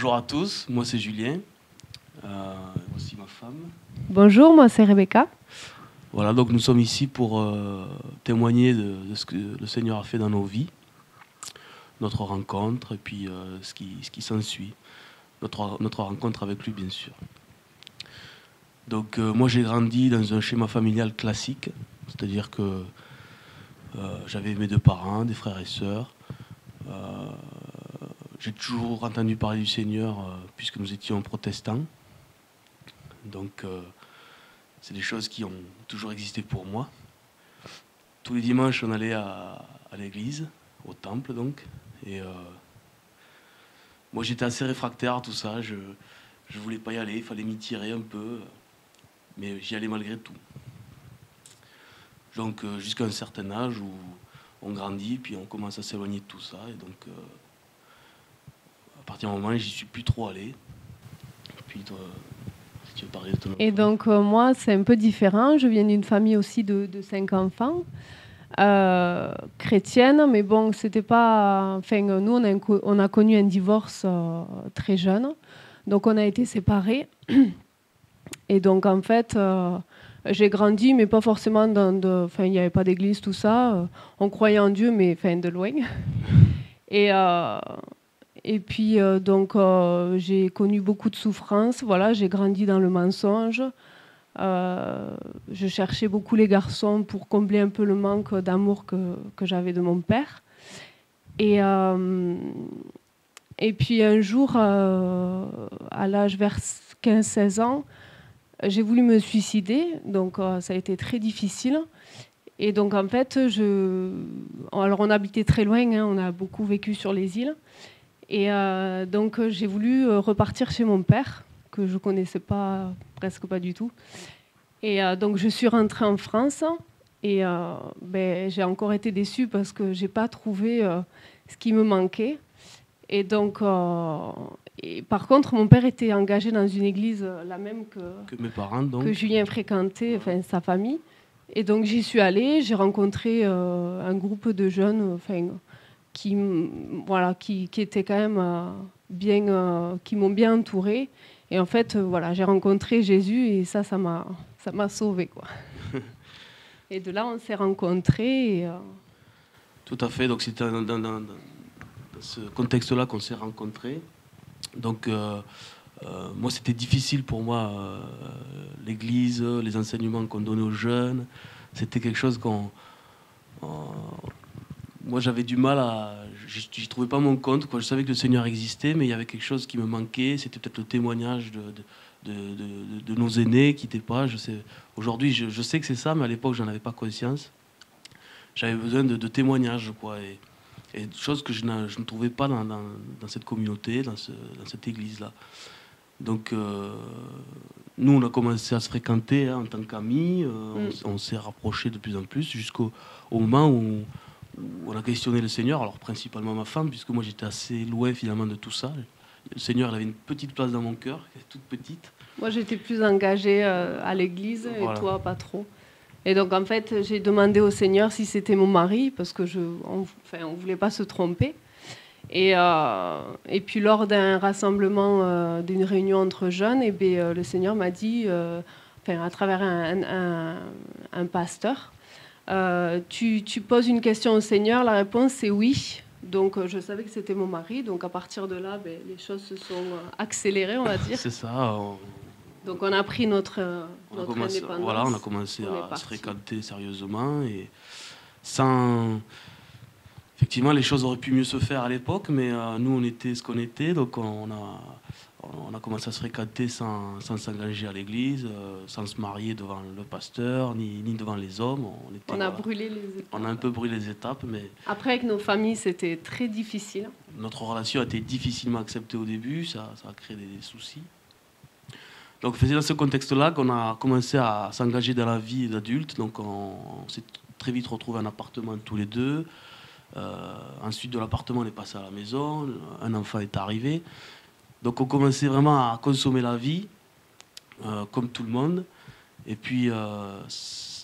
Bonjour à tous, moi c'est Julien, voici ma femme. Bonjour, moi c'est Rebecca. Voilà, donc nous sommes ici pour témoigner de ce que le Seigneur a fait dans nos vies, notre rencontre et puis ce qui s'ensuit, notre rencontre avec lui bien sûr. Donc moi j'ai grandi dans un schéma familial classique, c'est-à-dire que j'avais mes deux parents, des frères et sœurs. J'ai toujours entendu parler du Seigneur puisque nous étions protestants. Donc c'est des choses qui ont toujours existé pour moi. Tous les dimanches on allait à l'église, au temple donc. Et moi j'étais assez réfractaire à tout ça, je voulais pas y aller, il fallait m'y tirer un peu. Mais j'y allais malgré tout. Donc jusqu'à un certain âge où on grandit, puis on commence à s'éloigner de tout ça. Et donc à partir du moment où j'y suis plus trop allé. Puis toi, si tu veux parler de ton enfant. Et donc moi c'est un peu différent, je viens d'une famille aussi de 5 enfants, chrétienne, mais bon c'était pas... Enfin nous on a connu un divorce très jeune, donc on a été séparés. Et donc en fait... j'ai grandi, mais pas forcément dans il n'y avait pas d'église, tout ça. On croyait en Dieu, mais de loin. Et puis, donc, j'ai connu beaucoup de souffrances. Voilà, j'ai grandi dans le mensonge. Je cherchais beaucoup les garçons pour combler un peu le manque d'amour que j'avais de mon père. Et puis, un jour, à l'âge vers 15-16 ans, j'ai voulu me suicider, donc ça a été très difficile. Et donc en fait, alors on habitait très loin, hein, on a beaucoup vécu sur les îles. Et donc j'ai voulu repartir chez mon père, que je connaissais presque pas du tout. Et donc je suis rentrée en France et j'ai encore été déçue parce que j'ai pas trouvé ce qui me manquait. Et donc... Et par contre, mon père était engagé dans une église, la même que mes parents, donc. Que Julien fréquentait, enfin sa famille. Et donc j'y suis allée, j'ai rencontré un groupe de jeunes, qui étaient quand même bien, qui m'ont bien entourée. Et en fait, voilà, j'ai rencontré Jésus et ça m'a sauvée, quoi. Et de là, on s'est rencontrés. Et, Tout à fait. Donc c'était dans ce contexte-là qu'on s'est rencontrés. Donc, moi, c'était difficile pour moi, l'église, les enseignements qu'on donnait aux jeunes. C'était quelque chose moi, j'avais du mal à... J'y trouvais pas mon compte, quoi. Je savais que le Seigneur existait, mais il y avait quelque chose qui me manquait. C'était peut-être le témoignage de nos aînés qui n'étaient pas... Aujourd'hui, je sais que c'est ça, mais à l'époque, j'en avais pas conscience. J'avais besoin de témoignages, quoi. Et choses que je ne trouvais pas dans cette communauté, dans cette église-là. Donc, nous, on a commencé à se fréquenter en tant qu'amis. On s'est rapprochés de plus en plus jusqu'au moment où on a questionné le Seigneur. Alors, principalement ma femme, puisque moi, j'étais assez loin, finalement, de tout ça. Le Seigneur, il avait une petite place dans mon cœur, toute petite. Moi, j'étais plus engagée à l'église, voilà. Et toi, pas trop. Et donc, en fait, j'ai demandé au Seigneur si c'était mon mari, parce que on voulait pas se tromper. Et puis, lors d'un rassemblement, d'une réunion entre jeunes, le Seigneur m'a dit, à travers un pasteur, tu poses une question au Seigneur, la réponse c'est oui. Donc, je savais que c'était mon mari. Donc, à partir de là, les choses se sont accélérées, on va dire. C'est ça. Donc on a pris notre indépendance. Voilà, on a commencé à se fréquenter sérieusement et sans... Effectivement, les choses auraient pu mieux se faire à l'époque, mais nous, on était ce qu'on était, donc on a commencé à se fréquenter sans s'engager à l'église, sans se marier devant le pasteur, ni devant les hommes. On a brûlé les étapes. On a un peu brûlé les étapes, mais... Après, avec nos familles, c'était très difficile. Notre relation a été difficilement acceptée au début, ça a créé des soucis. Donc c'est dans ce contexte-là qu'on a commencé à s'engager dans la vie d'adulte. Donc on s'est très vite retrouvés en appartement tous les deux. Ensuite de l'appartement, on est passé à la maison. Un enfant est arrivé. Donc on commençait vraiment à consommer la vie, comme tout le monde. Et puis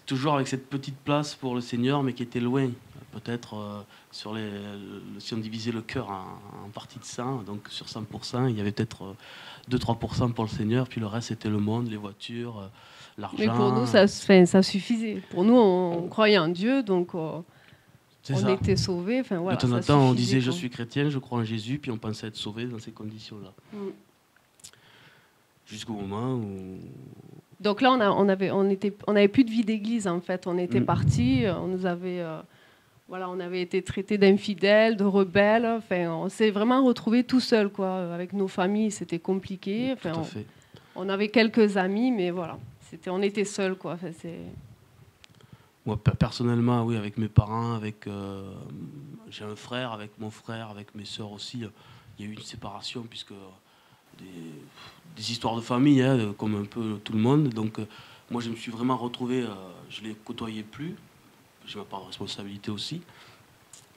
toujours avec cette petite place pour le Seigneur, mais qui était loin. peut-être si on divisait le cœur en parties de 100, donc sur 100%, il y avait peut-être 2-3% pour le Seigneur, puis le reste c'était le monde, les voitures, l'argent. Mais pour nous, ça suffisait. Pour nous, on croyait en Dieu, donc on était sauvés. Voilà, de temps en temps, on disait je suis chrétien, je crois en Jésus, puis on pensait être sauvé dans ces conditions-là. Jusqu'au moment où... Donc là, on avait plus de vie d'église, en fait. On était partis, on avait été traités d'infidèles, de rebelles. Enfin, on s'est vraiment retrouvés tout seuls, quoi. Avec nos familles, c'était compliqué. Enfin, tout à fait. On avait quelques amis, mais voilà, on était seuls, quoi. Enfin, moi, personnellement, oui, avec mes parents, j'ai un frère, avec mon frère, avec mes sœurs aussi, il y a eu une séparation, puisque des histoires de famille, hein, comme un peu tout le monde. Donc, moi, je me suis vraiment retrouvé, je ne les côtoyais plus. J'ai ma part de responsabilité aussi.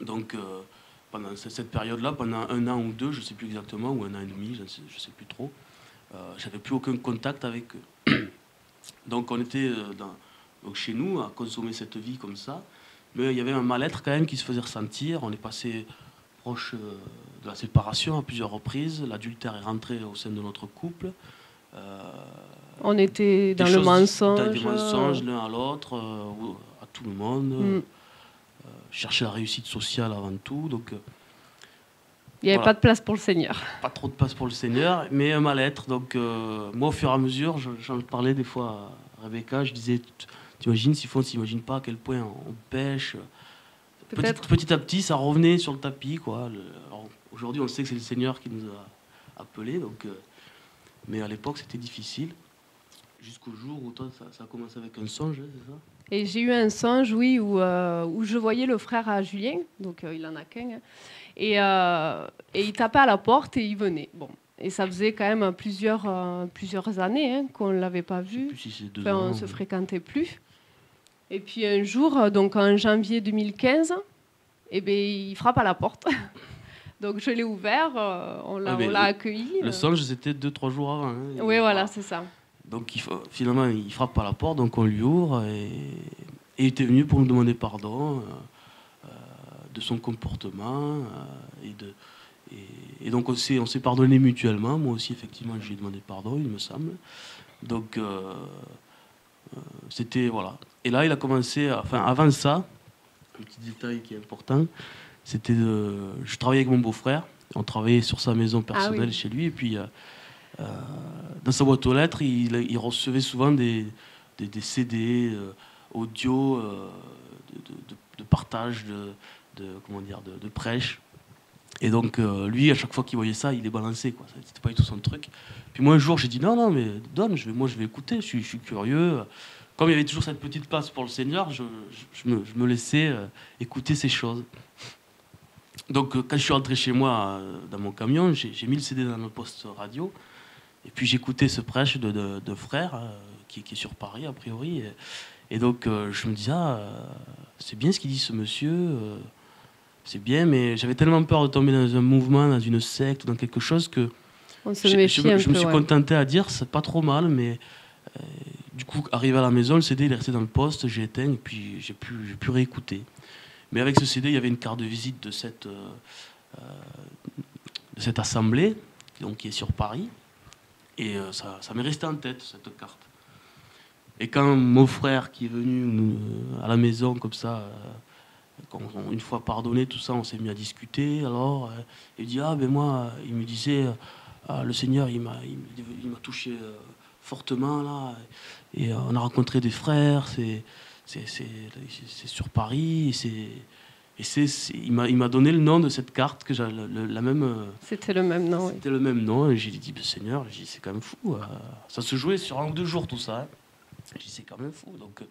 Donc, pendant cette période-là, pendant 1 an ou 2, je ne sais plus exactement, ou 1 an et demi, je ne sais plus trop, j'avais plus aucun contact avec eux. Donc, on était donc chez nous à consommer cette vie comme ça. Mais il y avait un mal-être quand même qui se faisait ressentir. On est passé proche de la séparation à plusieurs reprises. L'adultère est rentré au sein de notre couple. On était dans le mensonge. Dans des mensonges l'un à l'autre, à tout le monde. Chercher la réussite sociale avant tout. Donc, il n'y avait pas de place pour le Seigneur. Pas trop de place pour le Seigneur, mais un mal-être. Donc, moi, au fur et à mesure, j'en parlais des fois à Rebecca, je disais, t'imagines, s'il faut, on ne s'imagine pas à quel point on pêche. Petit à petit, ça revenait sur le tapis, quoi. Alors, aujourd'hui, on sait que c'est le Seigneur qui nous a appelés, donc, mais à l'époque, c'était difficile. Jusqu'au jour où toi, ça a commencé avec un songe, hein, c'est ça? Et j'ai eu un songe, oui, où je voyais le frère à Julien, donc il en a qu'un, et il tapait à la porte et il venait. Bon. Et ça faisait quand même plusieurs années qu'on ne l'avait pas vu. Je sais plus si c'est 2 ans. On ne se fréquentait plus. Et puis un jour, donc en janvier 2015, il frappe à la porte. Donc je l'ai ouvert, on l'a accueilli. Le songe, c'était 2-3 jours avant. Hein, oui, voilà, c'est ça. Donc finalement, il frappe à la porte, donc on lui ouvre. Et il était venu pour nous demander pardon de son comportement. Et donc on s'est pardonné mutuellement. Moi aussi, effectivement, j'ai demandé pardon, il me semble. Donc c'était... Voilà. Et là, il a commencé... avant ça, un petit détail qui est important, c'était je travaillais avec mon beau-frère. On travaillait sur sa maison personnelle chez lui. Et puis, dans sa boîte aux lettres, il recevait souvent des CD audio de partage, de prêche. Et donc, lui, à chaque fois qu'il voyait ça, il les balançait, quoi. C'était pas du tout son truc. Puis moi, un jour, j'ai dit non, mais donne, je vais écouter, je suis curieux. Comme il y avait toujours cette petite place pour le Seigneur, je me laissais écouter ces choses. Donc, quand je suis rentré chez moi, dans mon camion, j'ai mis le CD dans le poste radio. Et puis, j'écoutais ce prêche de frère, qui est sur Paris, a priori. Et donc, je me disais, c'est bien ce qu'il dit, ce monsieur. C'est bien, mais j'avais tellement peur de tomber dans un mouvement, dans une secte, dans quelque chose que je me suis contenté à dire, c'est pas trop mal, mais du coup, arrivé à la maison, le CD il est resté dans le poste, j'ai éteint et puis j'ai pu réécouter. Mais avec ce CD, il y avait une carte de visite de cette assemblée, donc, qui est sur Paris, et ça m'est resté en tête, cette carte. Et quand mon frère qui est venu à la maison comme ça, une fois pardonné, tout ça, on s'est mis à discuter. Alors, il dit moi, il me disait, le Seigneur, il m'a touché fortement là, et on a rencontré des frères. C'est sur Paris, il m'a donné le nom de cette carte que j'ai la même. C'était le même nom. C'était le même nom. Et j'ai dit, Seigneur, c'est quand même fou. Ça se jouait sur 1 ou 2 jours tout ça. Hein. J'ai dit, c'est quand même fou. Donc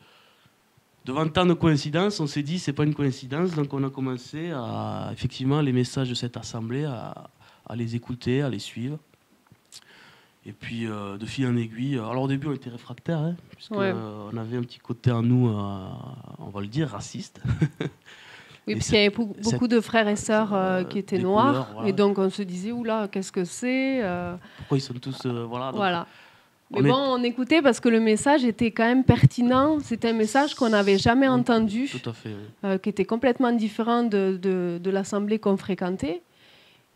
devant tant de coïncidences, on s'est dit c'est pas une coïncidence, donc on a commencé à effectivement les messages de cette assemblée à les écouter, à les suivre. Et puis de fil en aiguille. Alors au début on était réfractaires, hein, puisque on avait un petit côté en nous, on va le dire, raciste. Oui, parce qu'il y avait beaucoup de frères et sœurs qui étaient noirs, couleurs, voilà. Et donc on se disait oula, qu'est-ce que c'est Pourquoi ils sont tous voilà. Donc, voilà. Mais on écoutait parce que le message était quand même pertinent. C'était un message qu'on n'avait jamais entendu, tout à fait, oui. Qui était complètement différent de l'assemblée qu'on fréquentait.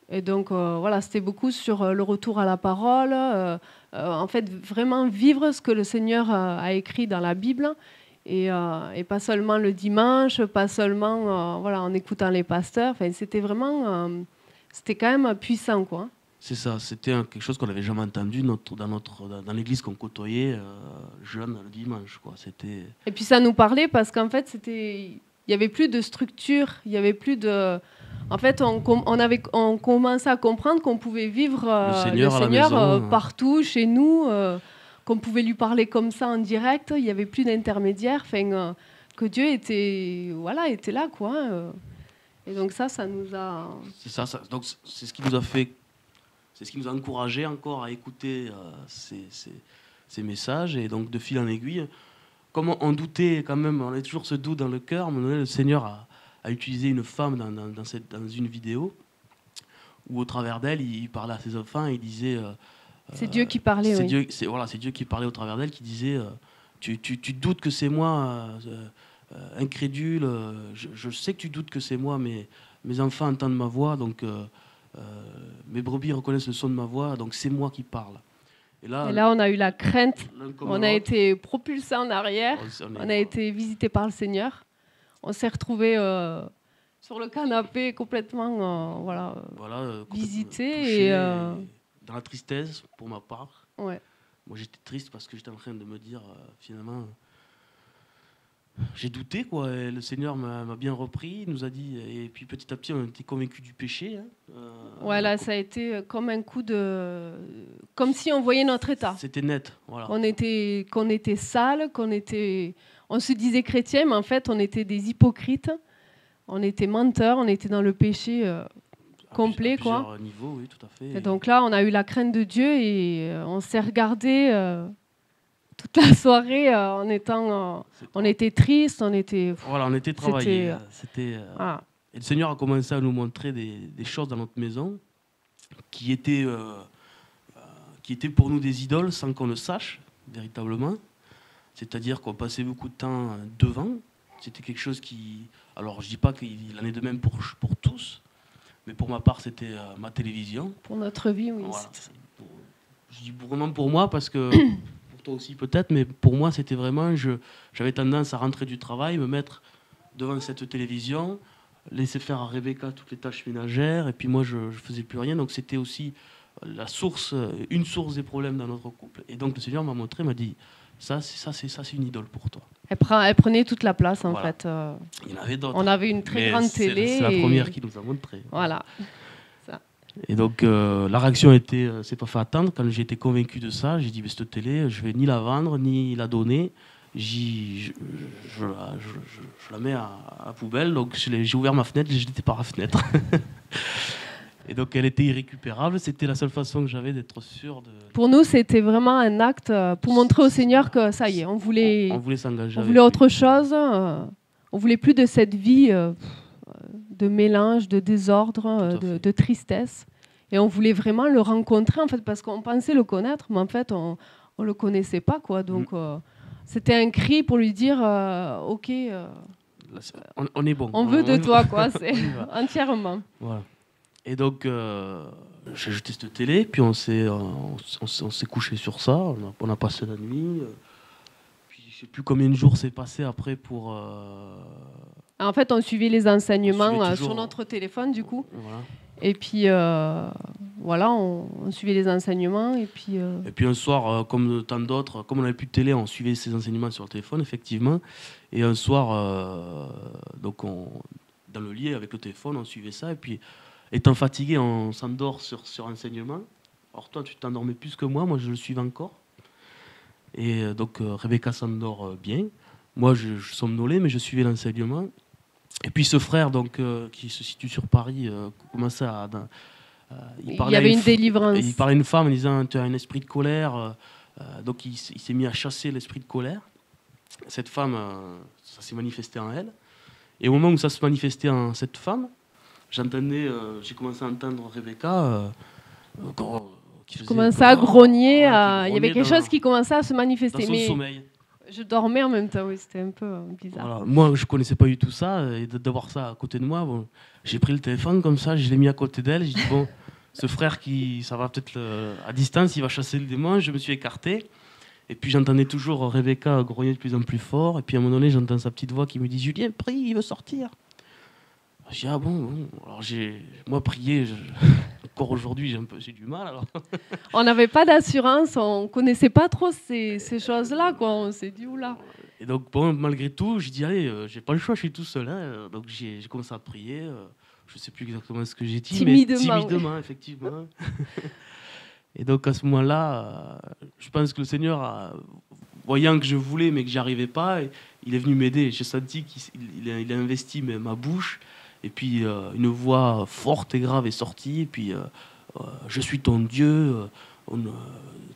Et donc, voilà, c'était beaucoup sur le retour à la parole. En fait, vraiment vivre ce que le Seigneur a écrit dans la Bible. Et pas seulement le dimanche, pas seulement voilà, en écoutant les pasteurs. Enfin, c'était vraiment... c'était quand même puissant, quoi. C'est ça, c'était quelque chose qu'on n'avait jamais entendu dans l'église qu'on côtoyait jeune le dimanche, quoi. Et puis ça nous parlait parce qu'en fait, il n'y avait plus de structure, il n'y avait plus de... En fait, on commençait à comprendre qu'on pouvait vivre le Seigneur partout, chez nous, qu'on pouvait lui parler comme ça en direct, il n'y avait plus d'intermédiaire, que Dieu était là, quoi. Et donc ça nous a... C'est ça, donc c'est ce qui nous a fait... C'est ce qui nous a encouragé encore à écouter ces messages. Et donc, de fil en aiguille, comme on doutait quand même, on avait toujours ce doute dans le cœur, le Seigneur a utilisé une femme dans une vidéo où, au travers d'elle, il parlait à ses enfants et il disait... c'est Dieu qui parlait, oui. C'est Dieu qui parlait au travers d'elle, qui disait tu doutes que c'est moi, incrédule, je sais que tu doutes que c'est moi, mais mes enfants entendent ma voix, donc... mes brebis reconnaissent le son de ma voix, donc c'est moi qui parle. Et là, on a eu la crainte, on a été propulsés en arrière, on a été visités par le Seigneur, on s'est retrouvés sur le canapé complètement visités. Dans la tristesse, pour ma part. Ouais. Moi, j'étais triste parce que j'étais en train de me dire, finalement... J'ai douté, quoi. Et le Seigneur m'a bien repris, il nous a dit, et puis petit à petit on était convaincus du péché. Là ça a été comme un coup comme si on voyait notre état. C'était net, voilà. Qu'on était sale, on se disait chrétien, mais en fait on était des hypocrites, on était menteurs, on était dans le péché complet, quoi. À plusieurs niveaux, oui, tout à fait. Et donc là on a eu la crainte de Dieu et on s'est regardé. Toute la soirée, on était triste, on était travaillés. Et le Seigneur a commencé à nous montrer des choses dans notre maison qui étaient pour nous des idoles sans qu'on le sache véritablement. C'est-à-dire qu'on passait beaucoup de temps devant. C'était quelque chose qui... Alors je dis pas qu'il en est de même pour tous, mais pour ma part c'était ma télévision. Pour notre vie, oui. Voilà. Je dis vraiment pour moi parce que... toi aussi peut-être, mais pour moi c'était vraiment, j'avais tendance à rentrer du travail, me mettre devant cette télévision, laisser faire à Rebecca toutes les tâches ménagères, et puis moi je faisais plus rien, donc c'était aussi une source des problèmes dans notre couple. Et donc le Seigneur m'a montré, m'a dit, ça c'est une idole pour toi. Elle prenait toute la place en fait. Il y en avait d'autres. On avait une très grande télé. C'est la première qui nous a montré. Voilà. Et donc la réaction s'est pas fait attendre. Quand j'ai été convaincu de ça, j'ai dit cette télé, je vais ni la vendre ni la donner. Je la mets à la poubelle. Donc j'ai ouvert ma fenêtre, j'ai jeté par la fenêtre. Et donc elle était irrécupérable. C'était la seule façon que j'avais d'être sûr de. Pour nous, c'était vraiment un acte pour montrer au Seigneur que ça y est, on voulait s'engager. On voulait autre chose. On voulait plus de cette vie. De mélange, de désordre, de tristesse. Et on voulait vraiment le rencontrer, en fait, parce qu'on pensait le connaître, mais en fait, on ne le connaissait pas, quoi. Donc, c'était un cri pour lui dire OK, on est bon. On veut de toi, quoi. C'est entièrement. Voilà. Et donc, j'ai jeté cette télé, puis on s'est couché sur ça. On a passé la nuit. Puis, je ne sais plus combien de jours s'est passé après pour... En fait, on suivait les enseignements sur notre téléphone, du coup. Voilà. Et puis, on suivait les enseignements. Et puis un soir, comme tant d'autres, comme on n'avait plus de télé, on suivait ces enseignements sur le téléphone, effectivement. Et un soir, dans le lit, avec le téléphone, on suivait ça. Et puis, étant fatigué, on s'endort sur enseignement. Alors toi, tu t'endormais plus que moi je le suivais encore. Et donc, Rebecca s'endort bien. Moi, je somnolais, mais je suivais l'enseignement. Et puis ce frère, donc, qui se situe sur Paris, commençait à... il y avait une délivrance. Il parlait à une femme en disant « tu as un esprit de colère ». Donc il s'est mis à chasser l'esprit de colère. Cette femme, ça s'est manifesté en elle. Et au moment où ça se manifestait en cette femme, j'ai commencé à entendre Rebecca qui faisait... Commençait à grogner, Voilà, il y avait quelque chose qui commençait à se manifester. Dans son Mais sommeil. je dormais en même temps, oui, c'était un peu bizarre. Voilà. Moi, je connaissais pas du tout ça, et d'avoir ça à côté de moi, bon, j'ai pris le téléphone comme ça, je l'ai mis à côté d'elle, j'ai dit bon, ce frère ça va peut-être à distance, il va chasser le démon, je me suis écarté, et puis j'entendais toujours Rebecca grogner de plus en plus fort, et puis à un moment donné, j'entends sa petite voix qui me dit Julien, prie, il veut sortir. J'ai dit ah bon. Alors moi prier, encore aujourd'hui j'ai du mal alors. On n'avait pas d'assurance, on connaissait pas trop ces choses-là, quoi. On s'est dit oula. Et donc bon, malgré tout, j'ai dit allez, j'ai pas le choix, je suis tout seul. Hein. Donc j'ai commencé à prier. Je sais plus exactement ce que j'ai dit, Timidement, mais timidement, effectivement. Et donc à ce moment-là, je pense que le Seigneur, voyant que je voulais mais que j'arrivais pas, il est venu m'aider. J'ai senti qu'il a investi ma bouche. Et puis une voix forte et grave est sortie. Et puis je suis ton Dieu.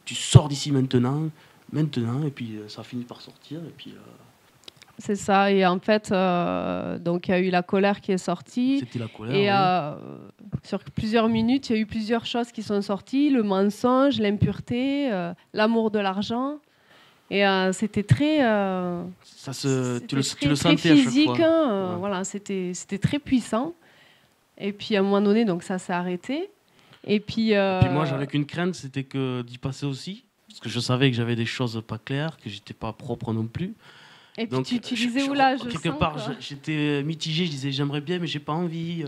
Tu sors d'ici maintenant. Et puis ça a fini par sortir. Et puis c'est ça. Et en fait, donc il y a eu la colère qui est sortie. C'était la colère. Et oui. sur plusieurs minutes, il y a eu plusieurs choses qui sont sorties le mensonge, l'impureté, l'amour de l'argent. Et c'était très, tu le très sentais physique, à chaque fois. Ouais. Voilà, c'était très puissant. Et puis à un moment donné, donc ça s'est arrêté. Et puis moi, j'avais qu'une crainte, c'était d'y passer aussi, parce que je savais que j'avais des choses pas claires, que j'étais pas propre non plus. Et puis donc, tu disais oula, je quelque sens, part, quoi. j'étais mitigé. Je disais j'aimerais bien, mais j'ai pas envie.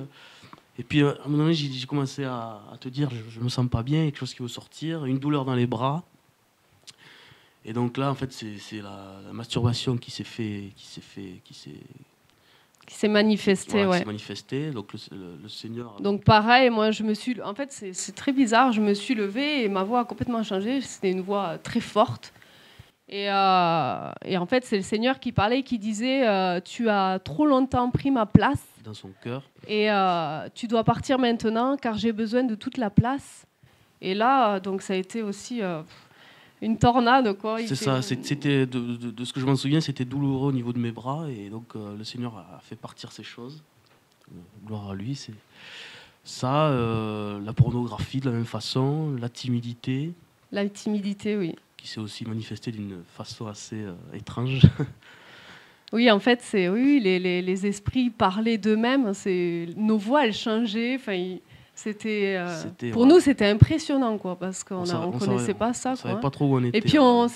Et puis à un moment donné, j'ai commencé à te dire je me sens pas bien, quelque chose qui veut sortir, une douleur dans les bras. Et donc là, en fait, c'est la masturbation qui s'est manifestée, ouais. s'est manifestée. Donc le Seigneur. Donc pareil, moi je me suis, en fait c'est très bizarre, je me suis levée et ma voix a complètement changé. C'était une voix très forte. Et en fait, c'est le Seigneur qui parlait, qui disait tu as trop longtemps pris ma place. Dans son cœur. Et tu dois partir maintenant, car j'ai besoin de toute la place. Et là, donc ça a été aussi une tornade, quoi. C'est ça, c'était de ce que je m'en souviens, c'était douloureux au niveau de mes bras, et donc le Seigneur a fait partir ces choses. Gloire à lui, c'est ça, la pornographie de la même façon, la timidité. La timidité, oui. Qui s'est aussi manifestée d'une façon assez étrange. Oui, en fait, les esprits parlaient d'eux-mêmes, nos voix, elles changeaient, enfin... Pour nous, c'était impressionnant, quoi, parce qu'on ne connaissait pas ça. On ne savait pas trop où on était. Et puis, on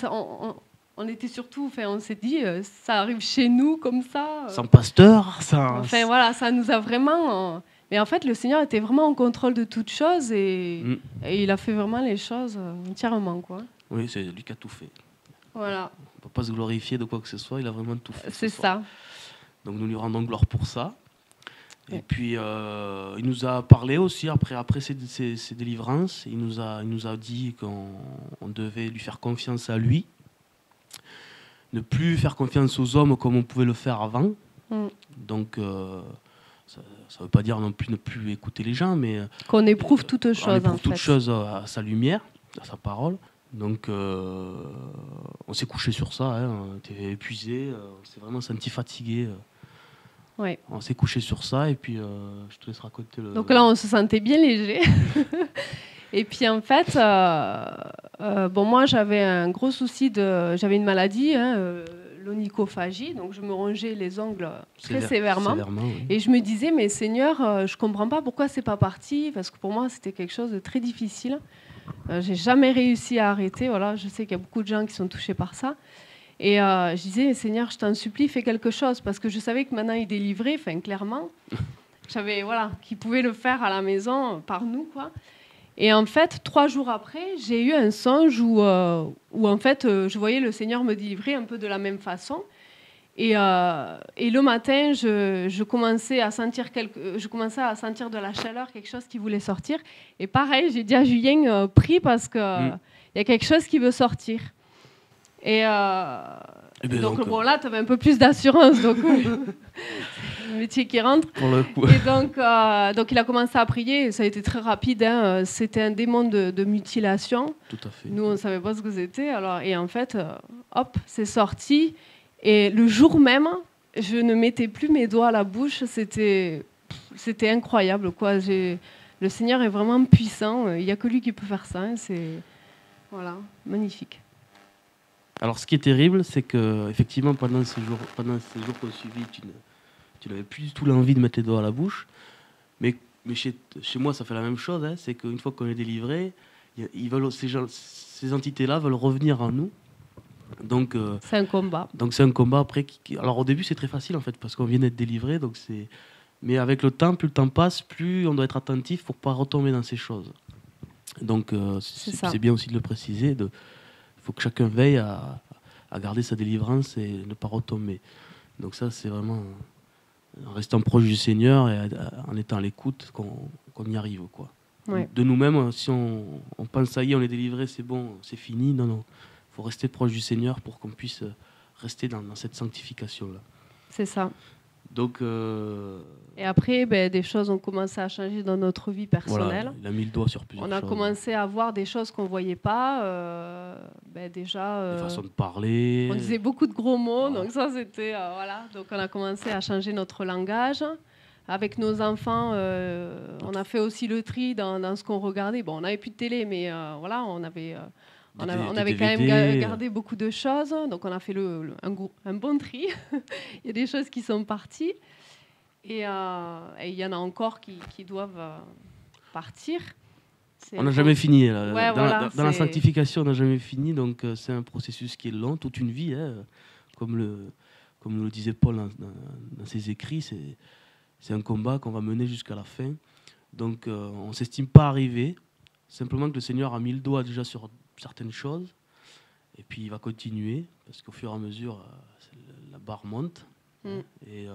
était surtout, on s'est dit, ça arrive chez nous comme ça. Sans pasteur, Enfin, voilà, ça nous a vraiment... Mais en fait, le Seigneur était vraiment en contrôle de toutes choses et il a fait vraiment les choses entièrement, quoi. Oui, c'est lui qui a tout fait. Voilà. On ne peut pas se glorifier de quoi que ce soit, il a vraiment tout fait. C'est ça. Donc nous lui rendons gloire pour ça. Et puis, il nous a parlé aussi, après ces délivrances, il nous a dit qu'on devait lui faire confiance à lui, ne plus faire confiance aux hommes comme on pouvait le faire avant. Donc, ça ne veut pas dire non plus ne plus écouter les gens, mais... Qu'on éprouve toutes choses, on éprouve toutes choses à sa lumière, à sa parole. Donc, on s'est couché sur ça, hein, on était épuisés, on s'est vraiment senti fatigués. Ouais. On s'est couché sur ça, et puis je te laisse raconter le... Donc là, on se sentait bien léger. Et puis en fait, moi j'avais un gros souci, j'avais une maladie, l'onychophagie, donc je me rongeais les ongles très sévèrement. Oui. Et je me disais, mais Seigneur, je comprends pas pourquoi c'est pas parti, parce que pour moi c'était quelque chose de très difficile. J'ai jamais réussi à arrêter. Voilà, je sais qu'il y a beaucoup de gens qui sont touchés par ça. Et je disais, Seigneur, je t'en supplie, fais quelque chose, parce que je savais que maintenant il délivrait, enfin clairement, qu'il pouvait le faire à la maison par nous, quoi. Et en fait, 3 jours après, j'ai eu un songe où en fait, je voyais le Seigneur me délivrer un peu de la même façon. Et le matin, je commençais à sentir de la chaleur, quelque chose qui voulait sortir. Et pareil, j'ai dit à Julien, prie parce qu'il y a quelque chose qui veut sortir. Et donc bon, là, tu avais un peu plus d'assurance. Donc, le métier qui rentre. Pour le coup. Et donc, il a commencé à prier. Ça a été très rapide. Hein. C'était un démon de mutilation. Tout à fait. Nous, on ne savait pas ce que c'était. Et en fait, hop, c'est sorti. Et le jour même, je ne mettais plus mes doigts à la bouche. C'était incroyable, quoi. le Seigneur est vraiment puissant. Il n'y a que lui qui peut faire ça. Hein, c'est voilà, magnifique. Alors, ce qui est terrible, c'est que effectivement, pendant ces jours qu'on suivi, tu n'avais plus du tout l'envie de mettre les doigts à la bouche. Mais chez moi, ça fait la même chose. Hein, c'est qu'une fois qu'on est délivré, ces entités-là veulent revenir en nous. Donc, c'est un combat. Donc c'est un combat après. Alors au début, c'est très facile en fait, parce qu'on vient d'être délivré. Mais avec le temps, plus le temps passe, plus on doit être attentif pour ne pas retomber dans ces choses. Donc c'est bien aussi de le préciser. Il faut que chacun veille à garder sa délivrance et ne pas retomber. Donc ça, c'est vraiment en restant proche du Seigneur et en étant à l'écoute qu'on y arrive, quoi. Ouais. De nous-mêmes, si on pense ça y est, on est délivré, c'est bon, c'est fini. Non. Il faut rester proche du Seigneur pour qu'on puisse rester dans cette sanctification-là. C'est ça. Donc, et après, des choses ont commencé à changer dans notre vie personnelle. Voilà, il a mis le doigt sur plusieurs choses. On a commencé à voir des choses qu'on ne voyait pas. Déjà, des façons de parler. On disait beaucoup de gros mots, donc ça c'était... voilà. Donc on a commencé à changer notre langage. Avec nos enfants, on a fait aussi le tri dans ce qu'on regardait. Bon, on n'avait plus de télé, mais voilà, on avait quand même gardé beaucoup de choses. Donc on a fait un bon tri. Il y a des choses qui sont parties. Et il y en a encore qui doivent partir. On n'a jamais fini. Ouais, dans la sanctification, on n'a jamais fini. Donc c'est un processus qui est long, toute une vie. Hein, comme le disait Paul dans ses écrits, c'est un combat qu'on va mener jusqu'à la fin. Donc on ne s'estime pas arrivé. Simplement que le Seigneur a mis le doigt déjà sur certaines choses. Et puis il va continuer, parce qu'au fur et à mesure, la barre monte. Et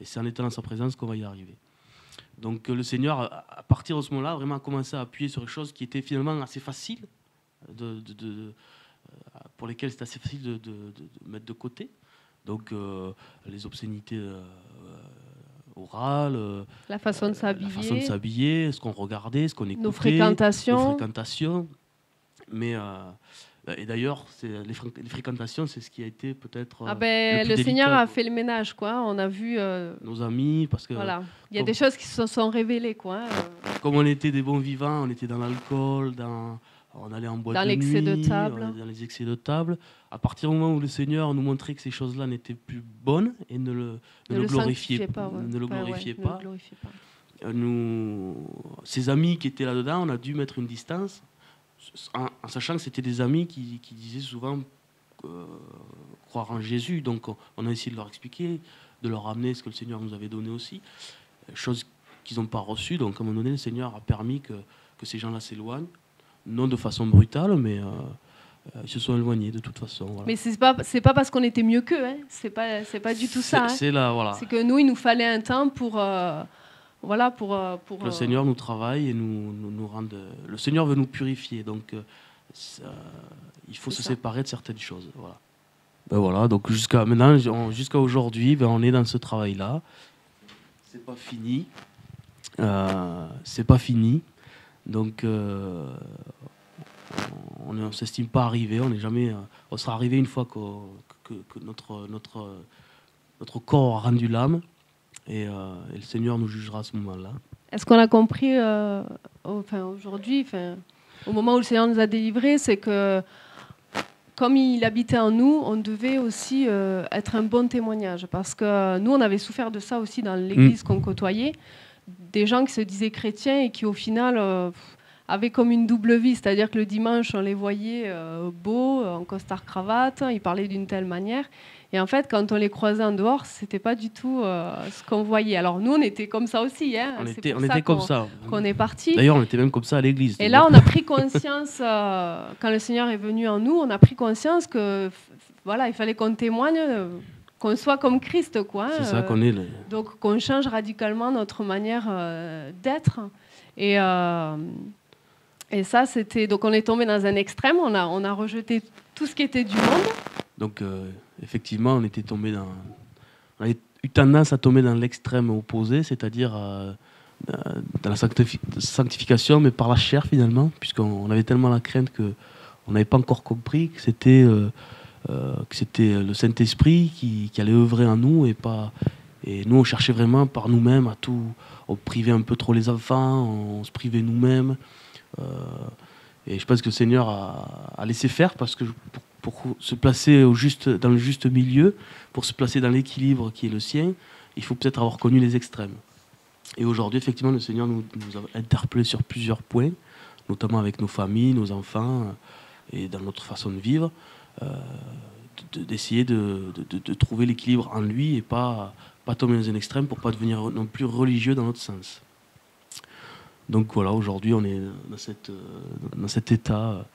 c'est en étant dans sa présence qu'on va y arriver. Donc le Seigneur, à partir de ce moment-là, vraiment a commencé à appuyer sur des choses qui étaient finalement assez faciles, pour lesquelles c'était assez facile de mettre de côté. Donc les obscénités orales, la façon de s'habiller, ce qu'on regardait, ce qu'on écoutait, nos fréquentations. Mais et d'ailleurs, les fréquentations, c'est ce qui a été peut-être le Seigneur a fait le ménage, quoi. On a vu nos amis, parce que voilà, il y a des choses qui se sont révélées, quoi. Comme on était des bons vivants, on était dans l'alcool, on allait en boîte de nuit, dans les excès de table. À partir du moment où le Seigneur nous montrait que ces choses-là n'étaient plus bonnes et ne le glorifiait pas, ces amis qui étaient là-dedans, on a dû mettre une distance. En sachant que c'était des amis qui disaient souvent croire en Jésus. Donc on a essayé de leur expliquer, de leur amener ce que le Seigneur nous avait donné aussi, chose qu'ils n'ont pas reçue. Donc à un moment donné, le Seigneur a permis que ces gens-là s'éloignent, non de façon brutale, mais ils se sont éloignés de toute façon. Voilà. Mais c'est pas parce qu'on était mieux qu'eux, hein. C'est pas du tout ça. C'est là, voilà. C'est que nous, il nous fallait un temps pour... Le Seigneur nous travaille et nous rend. Le Seigneur veut nous purifier, donc il faut se séparer de certaines choses. Voilà. Voilà, donc jusqu'à maintenant, jusqu'à aujourd'hui, on est dans ce travail-là. C'est pas fini. C'est pas fini. Donc on ne s'estime pas arrivé. On n'est jamais. On sera arrivé une fois que notre corps aura rendu l'âme. Et le Seigneur nous jugera à ce moment-là. Est-ce qu'on a compris aujourd'hui, au moment où le Seigneur nous a délivrés, c'est que comme il habitait en nous, on devait aussi être un bon témoignage. Parce que nous, on avait souffert de ça aussi dans l'église qu'on côtoyait. Des gens qui se disaient chrétiens et qui, au final, avaient comme une double vie. C'est-à-dire que le dimanche, on les voyait beaux, en costard-cravate, ils parlaient d'une telle manière. Et en fait, quand on les croisait en dehors, c'était pas du tout ce qu'on voyait. Alors nous, on était comme ça aussi. Hein. On était comme ça. Qu'on est parti. D'ailleurs, on était même comme ça à l'église. Et là, on a pris conscience, quand le Seigneur est venu en nous, on a pris conscience que, voilà, il fallait qu'on témoigne, qu'on soit comme Christ, quoi. C'est ça qu'on est. Donc, qu'on change radicalement notre manière d'être. Et ça, c'était. Donc, on est tombé dans un extrême. On a rejeté tout ce qui était du monde. Donc, effectivement, on avait eu tendance à tomber dans l'extrême opposé, c'est-à-dire dans la sanctification, mais par la chair finalement, puisqu'on avait tellement la crainte qu'on n'avait pas encore compris que c'était le Saint-Esprit qui allait œuvrer en nous et pas Et nous, on cherchait vraiment par nous-mêmes à tout. On privait un peu trop les enfants, on se privait nous-mêmes. Et je pense que le Seigneur a laissé faire parce que pour se placer dans le juste milieu, pour se placer dans l'équilibre qui est le sien, il faut peut-être avoir connu les extrêmes. Et aujourd'hui, effectivement, le Seigneur nous a interpellés sur plusieurs points, notamment avec nos familles, nos enfants et dans notre façon de vivre, d'essayer de trouver l'équilibre en lui et pas tomber dans un extrême pour ne pas devenir non plus religieux dans notre sens. Donc voilà, aujourd'hui on est dans cet état.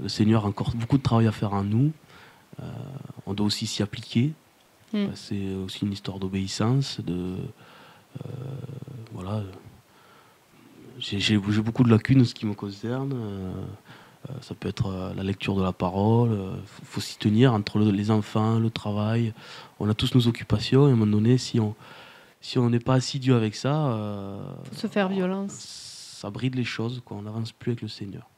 Le Seigneur a encore beaucoup de travail à faire en nous. On doit aussi s'y appliquer. C'est aussi une histoire d'obéissance. Voilà. J'ai beaucoup de lacunes en ce qui me concerne. Ça peut être la lecture de la parole. Il faut s'y tenir entre les enfants, le travail. On a tous nos occupations et à un moment donné, si on n'est pas assidu avec ça, faut se faire violence. Ça bride les choses, quoi. On n'avance plus avec le Seigneur.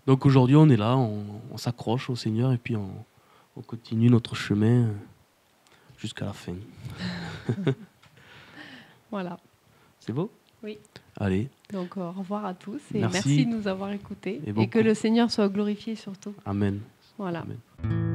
Donc aujourd'hui, on est là, on s'accroche au Seigneur et puis on continue notre chemin jusqu'à la fin. Voilà. C'est beau ? Oui. Allez. Donc au revoir à tous et merci de nous avoir écoutés. Et que le Seigneur soit glorifié surtout. Amen. Voilà. Amen.